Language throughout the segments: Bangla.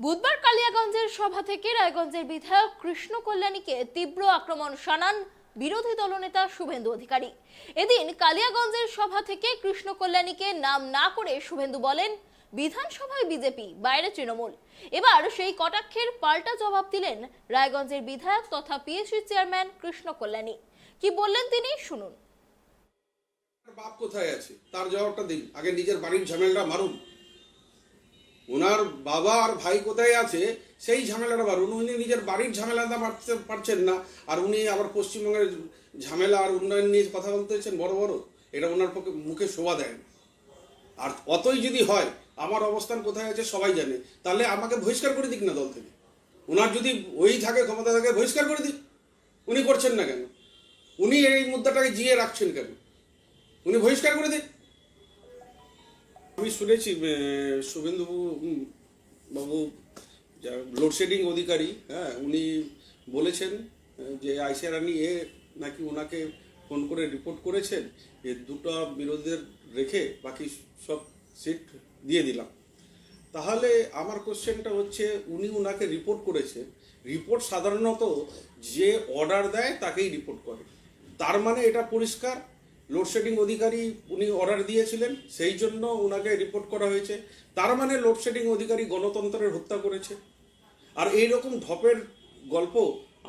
বুধবার কালিয়াগঞ্জের সভা থেকে রায়গঞ্জের বিধায়ক কৃষ্ণ কল্যাণীকে তীব্র আক্রমণ শানান বিরোধী দলনেতা শুভেন্দু অধিকারী। এদিন কালিয়াগঞ্জের সভা থেকে কৃষ্ণ কল্যাণীকে নাম না করে শুভেন্দু বলেন, বিধানসভায় বিজেপি, বাইরে তৃণমূল। এবার সেই কটাক্ষের পাল্টা জবাব দিলেন রায়গঞ্জের বিধায়ক তথা পিএসসি চেয়ারম্যান কৃষ্ণ কল্যাণী। কি বললেন তিনি, শুনুন। বাপ কোথায় আছে তার জবাবটা দিন। আগে নিজের বাড়ির ঝামেলাটা মারুন। ওনার বাবা আর ভাই কোথায় আছে সেই ঝামেলাটা মারুন। উনি নিজের বাড়ির ঝামেলাটা মারতে পারছেন না, আর উনি আবার পশ্চিমবঙ্গের ঝামেলা আর উন্নয়ন নিয়ে কথা বলতেছেন বড় বড়। এটা ওনার পক্ষে মুখে শোভা দেয় না। আর অতই যদি হয় আমার অবস্থান কোথায় আছে সবাই জানে, তাহলে আমাকে বহিষ্কার করে দিক না দল থেকে। ওনার যদি ওই থাকে, ক্ষমতা থাকে, বহিষ্কার করে দিক। উনি করছেন না কেন? উনি এই মুদ্রাটাকে জিয়ে রাখছেন কেন? উনি বহিষ্কার করে দিন। আমি শুনেছি শুভেন্দু বাবু লোডশেডিং অধিকারী, উনি বলেছেন যে আয়শা রানী নাকি ওনাকে ফোন করে রিপোর্ট করেছেন, দুটো বিরোধীদের রেখে বাকি সব সিট দিয়ে দিলাম। তাহলে আমার কোশ্চেনটা হচ্ছে, উনি ওনাকে রিপোর্ট করেছেন। রিপোর্ট সাধারণত যে অর্ডার দেয় তাকেই রিপোর্ট করে। তার মানে এটা পরিষ্কার লোডশেডিং অধিকারী উনি অর্ডার দিয়েছিলেন, সেই জন্য ওনাকে রিপোর্ট করা হয়েছে। তার মানে লোডশেডিং অধিকারী গণতন্ত্রের হত্যা করেছে। আর এইরকম ঢপের গল্প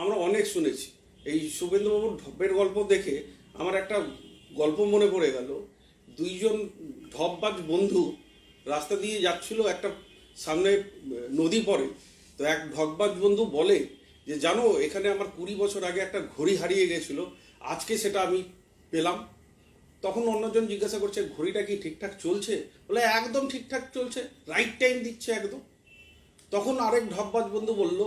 আমরা অনেক শুনেছি। এই শুভেন্দুবাবুর ঢপের গল্প দেখে আমার একটা গল্প মনে পড়ে গেল। দুইজন ঢপবাজ বন্ধু রাস্তা দিয়ে যাচ্ছিল, একটা সামনে নদী পড়ে। তো এক ঢপবাজ বন্ধু বলে যে, জানো এখানে আমার 20 বছর আগে একটা ঘড়ি হারিয়ে গেছিল, আজকে সেটা আমি পেলাম। তখন অন্যজন জিজ্ঞাসা করছে, ঘড়িটা কি ঠিকঠাক চলছে? বলে একদম ঠিকঠাক চলছে, রাইট টাইম দিচ্ছে একদম। তখন আরেক ঢপবাজ বন্ধু বলল,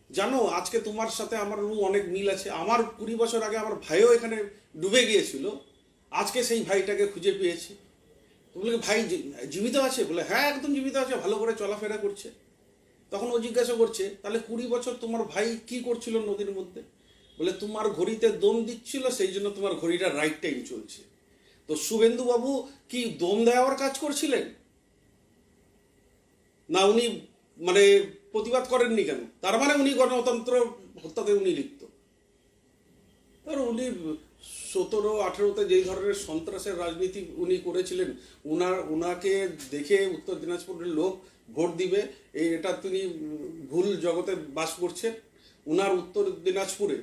জানো আজকে তোমার সাথে আমার অনেক মিল আছে। আমার 20 বছর আগে আমার ভাইও এখানে ডুবে গিয়েছিল, আজকে সেই ভাইটাকে খুঁজে পেয়েছি। বলে ভাই জীবিত আছে? বলে হ্যাঁ একদম জীবিত আছে, ভালো করে চলাফেরা করছে। তখন ও জিজ্ঞাসা করছে, তাহলে 20 বছর তোমার ভাই কি করছিল নদীর মধ্যে? বলে তোমার ঘড়িতে দম দিচ্ছিল, সেই জন্য তোমার ঘড়িটা রাইট টাইম চলছে। তো শুভেন্দু বাবু কি দম দেওয়ার কাজ করছিলেন না? উনি প্রতিবাদ করেননি কেন? তার মানে উনি গণতন্ত্র হত্যাতে উনি লিপ্ত। আর উনি 17-18তে যেই ধরনের সন্ত্রাসের রাজনীতি উনি করেছিলেন, ওনাকে দেখে উত্তর দিনাজপুরের লোক ভোট দিবে, এটা তিনি ভুল জগতে বাস করছেন। উনার উত্তর দিনাজপুরে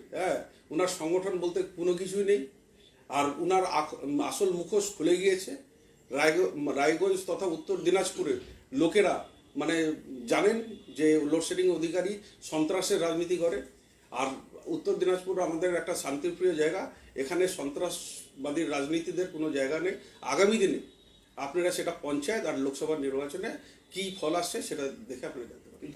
উনার সংগঠন বলতে কোনো কিছুই নেই। আর উনার আসল মুখোশ খুলে গিয়েছে। রায়গঞ্জ তথা উত্তর দিনাজপুরের লোকেরা জানেন যে লোডশেডিং অধিকারী সন্ত্রাসের রাজনীতি করে। আর উত্তর দিনাজপুর আমাদের একটা শান্তিপ্রিয় জায়গা, এখানে সন্ত্রাসবাদীর রাজনীতিদের কোনো জায়গা নেই। আগামী দিনে আপনারা সেটা পঞ্চায়েত আর লোকসভা নির্বাচনে কি ফল আসছে সেটা দেখে আপনারা জানতে পারেন।